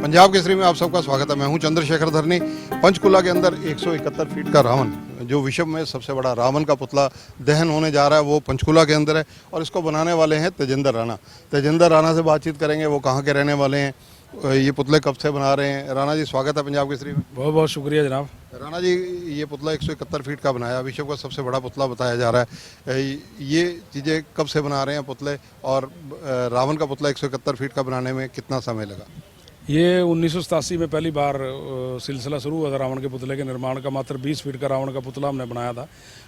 पंजाब केसरी में आप सबका स्वागत है। मैं हूं चंद्रशेखर धरनी। पंचकुला के अंदर 171 फीट का रावण, जो विश्व में सबसे बड़ा रावण का पुतला दहन होने जा रहा है, वो पंचकुला के अंदर है और इसको बनाने वाले हैं तेजिंदर राणा। तेजिंदर राणा से बातचीत करेंगे, वो कहाँ के रहने वाले हैं, ये पुतले कब से बना रहे हैं। राणा जी, स्वागत है पंजाब केसरी में। बहुत बहुत शुक्रिया जनाब। राणा जी, ये पुतला 171 फीट का बनाया, विश्व का सबसे बड़ा पुतला बताया जा रहा है। ये चीज़ें कब से बना रहे हैं पुतले, और रावण का पुतला 171 फीट का बनाने में कितना समय लगा? ये 1987 में पहली बार सिलसिला शुरू हुआ था रावण के पुतले के निर्माण का। मात्र 20 फीट का रावण का पुतला हमने बनाया था।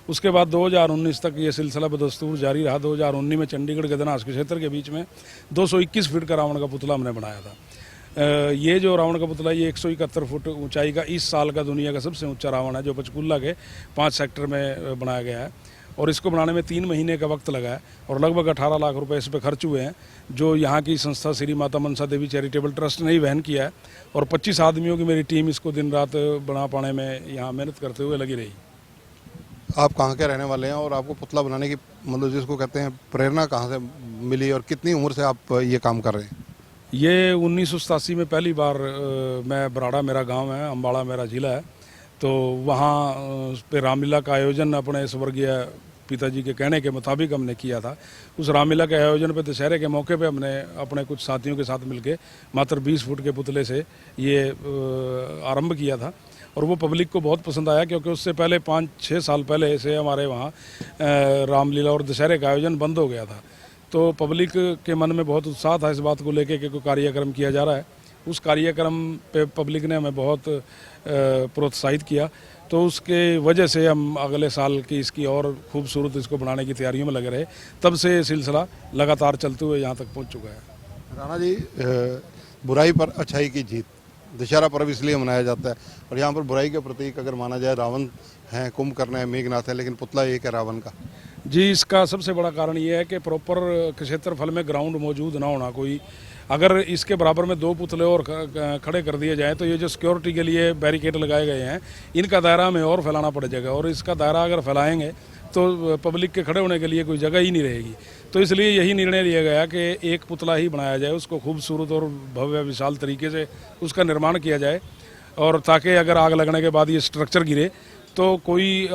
उसके बाद 2019 तक ये सिलसिला बदस्तूर जारी रहा। 2019 में चंडीगढ़ गदनास के क्षेत्र के बीच में 221 फीट का रावण का पुतला हमने बनाया था। ये जो रावण का पुतला, ये 171 फुट ऊंचाई का इस साल का दुनिया का सबसे ऊंचा रावण है, जो पंचकुला के 5 सेक्टर में बनाया गया है। और इसको बनाने में 3 महीने का वक्त लगा है और लगभग 18 लाख रुपए इस पर खर्च हुए हैं, जो यहाँ की संस्था श्री माता मनसा देवी चैरिटेबल ट्रस्ट ने ही वहन किया है। और 25 आदमियों की मेरी टीम इसको दिन रात बना पाने में यहाँ मेहनत करते हुए लगी रही। आप कहाँ के रहने वाले हैं और आपको पुतला बनाने की, मतलब जिसको कहते हैं, प्रेरणा कहाँ से मिली और कितनी उम्र से आप ये काम कर रहे हैं? ये 1987 में पहली बार मैं बराड़ा, मेरा गाँव है, अम्बाड़ा मेरा जिला है, तो वहाँ पे रामलीला का आयोजन अपने स्वर्गीय पिताजी के कहने के मुताबिक हमने किया था। उस रामलीला के आयोजन पे दशहरे के मौके पे हमने अपने कुछ साथियों के साथ मिलके मात्र 20 फुट के पुतले से ये आरंभ किया था। और वो पब्लिक को बहुत पसंद आया, क्योंकि उससे पहले 5-6 साल पहले से हमारे वहाँ रामलीला और दशहरे का आयोजन बंद हो गया था। तो पब्लिक के मन में बहुत उत्साह था इस बात को लेकर कि कोई कार्यक्रम किया जा रहा है। उस कार्यक्रम पे पब्लिक ने हमें बहुत प्रोत्साहित किया, तो उसके वजह से हम अगले साल की इसकी और खूबसूरत इसको बनाने की तैयारियों में लगे रहे। तब से ये सिलसिला लगातार चलते हुए यहाँ तक पहुँच चुका है। राणा जी, बुराई पर अच्छाई की जीत, दशहरा पर्व इसलिए मनाया जाता है, और यहाँ पर बुराई के प्रतीक अगर माना जाए, रावण है, कुंभकर्ण है, मेघनाथ है, लेकिन पुतला एक है रावण का। जी, इसका सबसे बड़ा कारण ये है कि प्रॉपर क्षेत्रफल में ग्राउंड मौजूद ना होना कोई। अगर इसके बराबर में 2 पुतले और खड़े कर दिए जाए तो ये जो सिक्योरिटी के लिए बैरिकेड लगाए गए हैं, इनका दायरा हमें और फैलाना पड़ जाएगा, और इसका दायरा अगर फैलाएंगे तो पब्लिक के खड़े होने के लिए कोई जगह ही नहीं रहेगी। तो इसलिए यही निर्णय लिया गया कि एक पुतला ही बनाया जाए, उसको खूबसूरत और भव्य विशाल तरीके से उसका निर्माण किया जाए, और ताकि अगर आग लगने के बाद ये स्ट्रक्चर गिरे तो कोई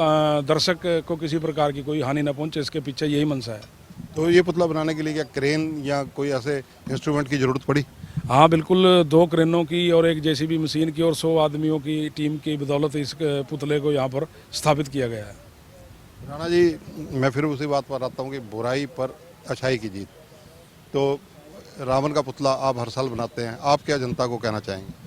दर्शक को किसी प्रकार की कोई हानि न पहुंचे। इसके पीछे यही मंशा है। तो ये पुतला बनाने के लिए क्या क्रेन या कोई ऐसे इंस्ट्रूमेंट की जरूरत पड़ी? हाँ बिल्कुल, 2 क्रेनों की और एक जेसीबी मशीन की और 100 आदमियों की टीम की बदौलत इस पुतले को यहाँ पर स्थापित किया गया है। राणा जी, मैं फिर उसी बात पर आता हूँ कि बुराई पर अच्छाई की जीत। तो रावण का पुतला आप हर साल बनाते हैं, आप क्या जनता को कहना चाहेंगे?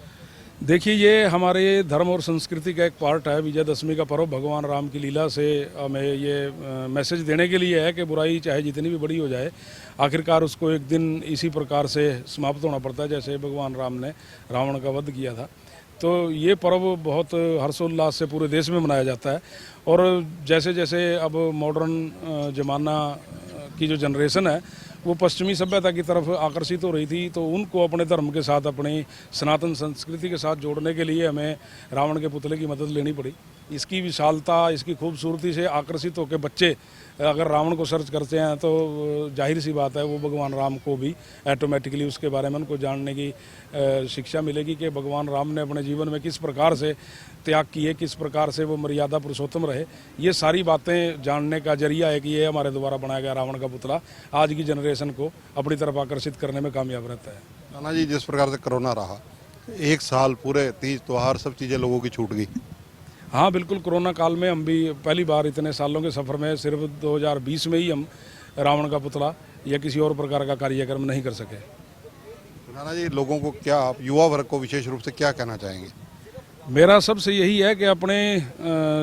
देखिए, ये हमारे धर्म और संस्कृति का एक पार्ट है। विजयदशमी का पर्व भगवान राम की लीला से हमें ये मैसेज देने के लिए है कि बुराई चाहे जितनी भी बड़ी हो जाए, आखिरकार उसको एक दिन इसी प्रकार से समाप्त होना पड़ता है जैसे भगवान राम ने रावण का वध किया था। तो ये पर्व बहुत हर्षोल्लास से पूरे देश में मनाया जाता है। और जैसे जैसे अब मॉडर्न ज़माना की जो जनरेशन है वो पश्चिमी सभ्यता की तरफ आकर्षित हो रही थी, तो उनको अपने धर्म के साथ, अपनी सनातन संस्कृति के साथ जोड़ने के लिए हमें रावण के पुतले की मदद लेनी पड़ी। इसकी विशालता, इसकी खूबसूरती से आकर्षित होकर बच्चे अगर रावण को सर्च करते हैं तो जाहिर सी बात है वो भगवान राम को भी ऑटोमेटिकली उसके बारे में उनको जानने की शिक्षा मिलेगी कि भगवान राम ने अपने जीवन में किस प्रकार से त्याग किए, किस प्रकार से वो मर्यादा पुरुषोत्तम रहे। ये सारी बातें जानने का जरिया है कि ये हमारे द्वारा बनाया गया रावण का पुतला आज की जनरेशन को अपनी तरफ आकर्षित करने में कामयाब रहता है। राणा जी, जिस प्रकार से कोरोना रहा, 1 साल पूरे, तीज त्योहार सब चीज़ें लोगों की छूट गई। हाँ बिल्कुल, कोरोना काल में हम भी पहली बार इतने सालों के सफ़र में सिर्फ 2020 में ही हम रावण का पुतला या किसी और प्रकार का कार्यक्रम नहीं कर सके। राणा जी, लोगों को क्या, आप युवा वर्ग को विशेष रूप से क्या कहना चाहेंगे? मेरा सबसे यही है कि अपने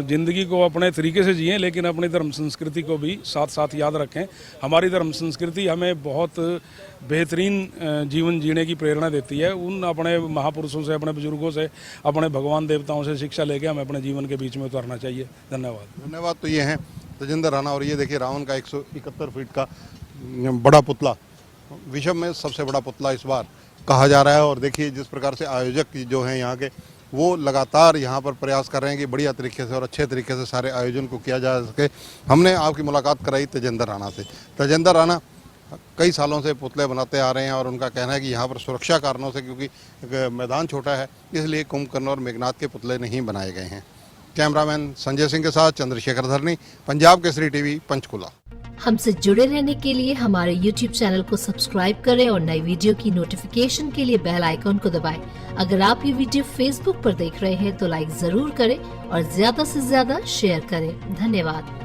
ज़िंदगी को अपने तरीके से जिएं, लेकिन अपनी धर्म संस्कृति को भी साथ साथ याद रखें। हमारी धर्म संस्कृति हमें बहुत बेहतरीन जीवन जीने की प्रेरणा देती है। उन अपने महापुरुषों से, अपने बुजुर्गों से, अपने भगवान देवताओं से शिक्षा लेके हमें अपने जीवन के बीच में उतारना चाहिए। धन्यवाद। तो ये हैं तेजिंदर राणा, और ये देखिए रावण का 171 फीट का बड़ा पुतला, विश्व में सबसे बड़ा पुतला इस बार कहा जा रहा है। और देखिए जिस प्रकार से आयोजक जो हैं यहाँ के, वो लगातार यहाँ पर प्रयास कर रहे हैं कि बढ़िया तरीके से और अच्छे तरीके से सारे आयोजन को किया जा सके। हमने आपकी मुलाकात कराई तेजिंदर राणा से। तेजिंदर राणा, कई सालों से पुतले बनाते आ रहे हैं और उनका कहना है कि यहाँ पर सुरक्षा कारणों से, क्योंकि मैदान छोटा है, इसलिए कुंभकर्ण और मेघनाथ के पुतले नहीं बनाए गए हैं। कैमरामैन संजय सिंह के साथ चंद्रशेखर धरनी, पंजाब केसरी टीवी, पंचकुला। हमसे जुड़े रहने के लिए हमारे YouTube चैनल को सब्सक्राइब करें और नई वीडियो की नोटिफिकेशन के लिए बेल आइकॉन को दबाएं। अगर आप ये वीडियो Facebook पर देख रहे हैं तो लाइक जरूर करें और ज्यादा से ज्यादा शेयर करें। धन्यवाद।